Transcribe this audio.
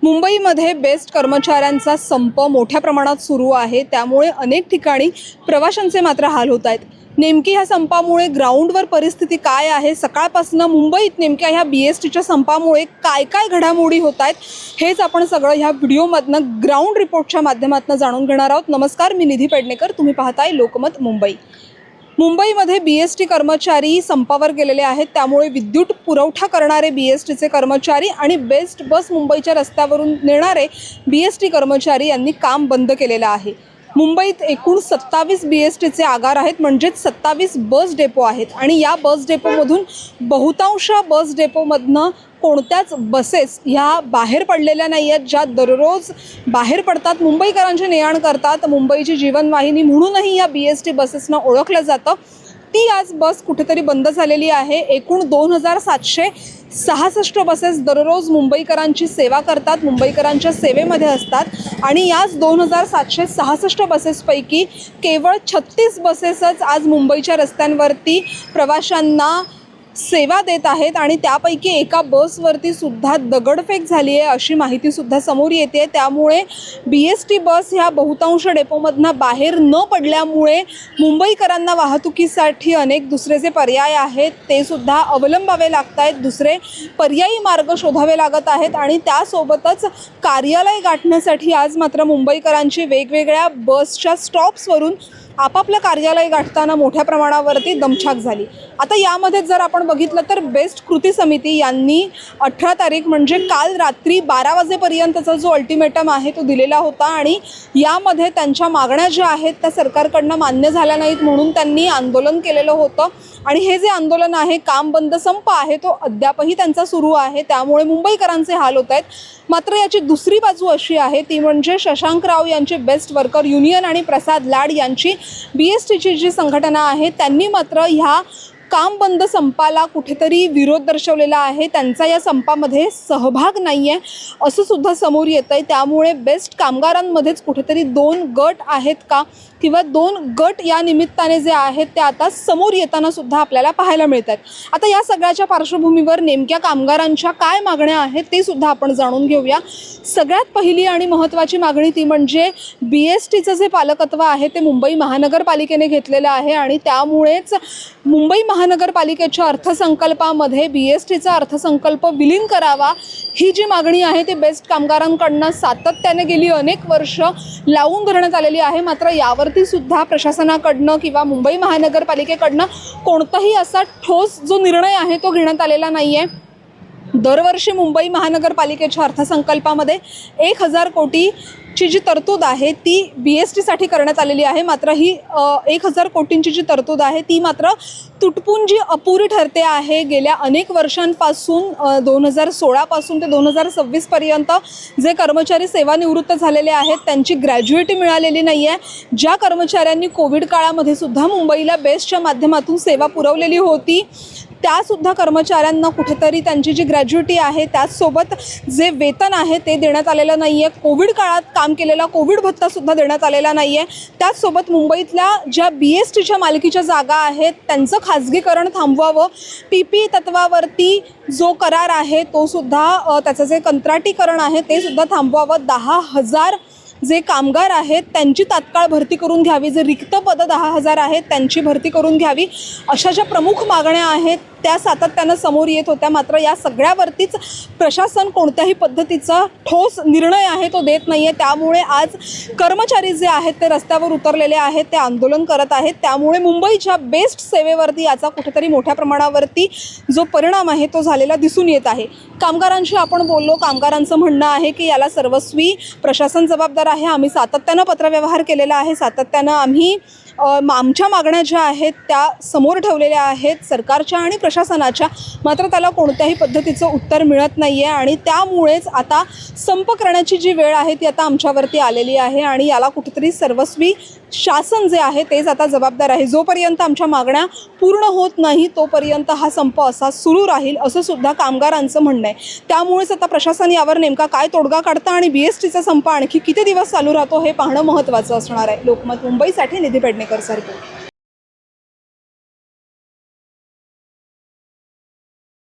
मुंबईमध्ये बेस्ट कर्मचाऱ्यांचा संप मोठ्या प्रमाणात सुरू आहे। त्यामुळे अनेक ठिकाणी प्रवाशांचे मात्र हाल होत आहेत। नेमकी ह्या संपामुळे ग्राउंडवर परिस्थिती काय आहे, सकाळपासून मुंबईत नेमक्या ह्या BSTच्या संपामुळे काय काय घडामोडी होत आहेत, हेच आपण सगळं ह्या व्हिडिओमधनं ग्राउंड रिपोर्टच्या माध्यमातून जाणून घेणार आहोत। नमस्कार, मी निधी पेडणेकर, तुम्ही पाहताय लोकमत मुंबई। मुंबईमध्ये BST कर्मचारी संपावर गेलेले आहेत। त्यामुळे विद्युत पुरवठा करणारे BSTचे कर्मचारी आणि बेस्ट बस मुंबईच्या रस्त्यावरून नेणारे BST कर्मचारी यांनी काम बंद केलेलं आहे। मुंबईत एकूण 27 BSTचे आगार आहेत, म्हणजे 27 बस डेपो आहेत आणि या बस डेपोमधून बहुतांश बस डेपोमधनं कोणत्याच बसेस ह्या बाहेर पडलेल्या नाही आहेत, ज्या दररोज बाहेर पडतात, मुंबईकरांचे ने-आण करतात। मुंबईची जीवनवाहिनी म्हणूनही या BST बसेसना ओळखलं जातं। ती आज बस कुठेतरी बंद झालेली आहे। एकूण 2766 बसेस दररोज मुंबईकरांची सेवा करतात, मुंबईकरांच्या सेवेमध्ये असतात आणि याच 2766 बसेसपैकी केवळ 36 बसेसच आज मुंबईच्या रस्त्यांवरती प्रवाशांना सेवा देत आहेत आणि त्यापैकी एका बसवरती सुद्धा दगडफेक झाली आहे, अशी माहिती सुद्धा समोर येते। त्यामुळे BST बस ह्या बहुतांश डेपोमधनं बाहेर न पडल्यामुळे मुंबईकरांना वाहतुकीसाठी अनेक दुसरे जे पर्याय आहेत ते सुद्धा अवलंबावे लागत आहेत, दुसरे पर्यायी मार्ग शोधावे लागत आहेत आणि त्यासोबतच कार्यालय गाठण्यासाठी आज मात्र मुंबईकरांची वेगवेगळ्या बसच्या स्टॉप्सवरून आपापलं कार्यालय गाठताना मोठ्या प्रमाणावरती दमछाक झाली। आता यामध्ये जर आपण बघितलं तर बेस्ट कृती समिती यांनी 18 तारीख म्हणजे काल रात्री 12 वाजेपर्यंतचा जो अल्टिमेटम आहे तो दिलेला होता आणि यामध्ये त्यांच्या मागण्या ज्या आहेत त्या सरकारकडनं मान्य झाल्या नाहीत म्हणून त्यांनी आंदोलन केलेलं होतं आणि हे जे आंदोलन आहे, काम बंद संप आहे, तो अद्यापही त्यांचा सुरू आहे। त्यामुळे मुंबईकरांचे हाल होत आहेत। मात्र याची दुसरी बाजू अशी आहे ती म्हणजे शशांक राव यांची बेस्ट वर्कर युनियन आणि प्रसाद लाड यांची BSTची जी संघटना आहे त्यांनी मात्र ह्या काम बंद संपाला कुठेतरी विरोध दर्शवलेला आहे, त्यांचा या संपामध्ये सहभाग नाही आहे असं सुद्धा समोर येतं आहे। त्यामुळे बेस्ट कामगारांमध्येच कुठेतरी 2 गट आहेत का किंवा 2 गट या निमित्ताने जे आहेत ते आता समोर येताना सुद्धा आपल्याला पाहायला मिळतात। आता या सगळ्याच्या पार्श्वभूमीवर नेमक्या कामगारांच्या काय मागण्या आहेत ते सुद्धा आपण जाणून घेऊया। सगळ्यात पहिली आणि महत्त्वाची मागणी ती म्हणजे BSTचं जे पालकत्व आहे ते मुंबई महानगरपालिकेने घेतलेलं आहे आणि त्यामुळेच मुंबई महानगरपालिकेच्या अर्थसंकल्पामध्ये BSTचा अर्थसंकल्प विलीन करावा, ही जी मागणी आहे ती बेस्ट कामगारांकडनं सातत्याने गेली अनेक वर्ष लावून धरण्यात आलेली आहे। मात्र यावरती सुद्धा प्रशासनाकडनं किंवा मुंबई महानगरपालिकेकडनं कोणताही असा ठोस जो निर्णय आहे तो घेण्यात आलेला नाही आहे। दरवर्षी मुंबई महानगरपालिकेच्या अर्थसंकल्पामध्ये 1000 कोटीची जी तरतूद आहे ती BSTसाठी करण्यात आलेली आहे। मात्र ही 1000 कोटींची जी तरतूद आहे ती मात्र तुटपुंजी अपुरी ठरते आहे। गेल्या अनेक वर्षांपासून 2016 पासून ते 2026 पर्यंत जे कर्मचारी सेवानिवृत्त झालेले आहेत त्यांची ग्रॅज्युएटी मिळालेली नाही आहे। ज्या कर्मचाऱ्यांनी कोविड काळामध्ये सुद्धा मुंबईला बेस्टच्या माध्यमातून सेवा पुरवलेली होती त्यासुद्धा कर्मचाऱ्यांना कुठेतरी त्यांची जी ग्रॅज्युएटी आहे त्याचसोबत जे वेतन आहे ते देण्यात आलेलं नाही आहे। कोविड काळात काम केलेला कोविड भत्तासुद्धा देण्यात आलेला नाही आहे। त्याचसोबत मुंबईतल्या ज्या BSTच्या मालकीच्या जागा आहेत त्यांचं खाजगीकरण थांबवावं, PP तत्वावरती जो करार आहे तो सुद्धा त्याचं जे कंत्राटीकरण आहे ते सुद्धा थांबवावं, 10,000 जे कामगार आहेत त्यांची तात्काळ भरती करून घ्यावी, जे रिक्त पदं 10,000 आहेत त्यांची भरती करून घ्यावी, अशा ज्या प्रमुख मागण्या आहेत त्या सातत्यानं समोर येत होत्या। मात्र या सगळ्यावरतीच प्रशासन कोणत्याही पद्धतीचा ठोस निर्णय आहे तो देत नाही आहे। त्यामुळे आज कर्मचारी जे आहेत ते रस्त्यावर उतरलेले आहेत, ते आंदोलन करत आहेत। त्यामुळे मुंबईच्या बेस्ट सेवेवरती याचा कुठेतरी मोठ्या प्रमाणावरती जो परिणाम आहे तो झालेला दिसून येत आहे। कामगारांशी आपण बोललो, कामगारांचं म्हणणं आहे की याला सर्वस्वी प्रशासन जबाबदार आहे। आम्ही सातत्यानं पत्रव्यवहार केलेला आहे, सातत्यानं आम्ही आमच्या मागण्या ज्या आहेत त्या समोर ठेवलेल्या आहेत सरकारच्या आणि प्रशासनाच्या, मात्र त्याला कोणत्याही पद्धतीचं उत्तर मिळत नाही आहे आणि त्यामुळेच आता संप करण्याची जी वेळ आहे ती आता आमच्यावरती आलेली आहे आणि याला कुठेतरी सर्वस्वी शासन जे आहे तेच आता जबाबदार आहे। जोपर्यंत आमच्या मागण्या पूर्ण होत नाही तोपर्यंत हा संप असा सुरू राहील असं सुद्धा कामगारांचं म्हणणं आहे। त्यामुळेच आता प्रशासन यावर नेमका काय तोडगा काढतं आणि BSTचा संप आणखी किती दिवस चालू राहतो हे पाहणं महत्त्वाचं असणार आहे। लोकमत मुंबईसाठी निधी पेडणेकर, सरकार।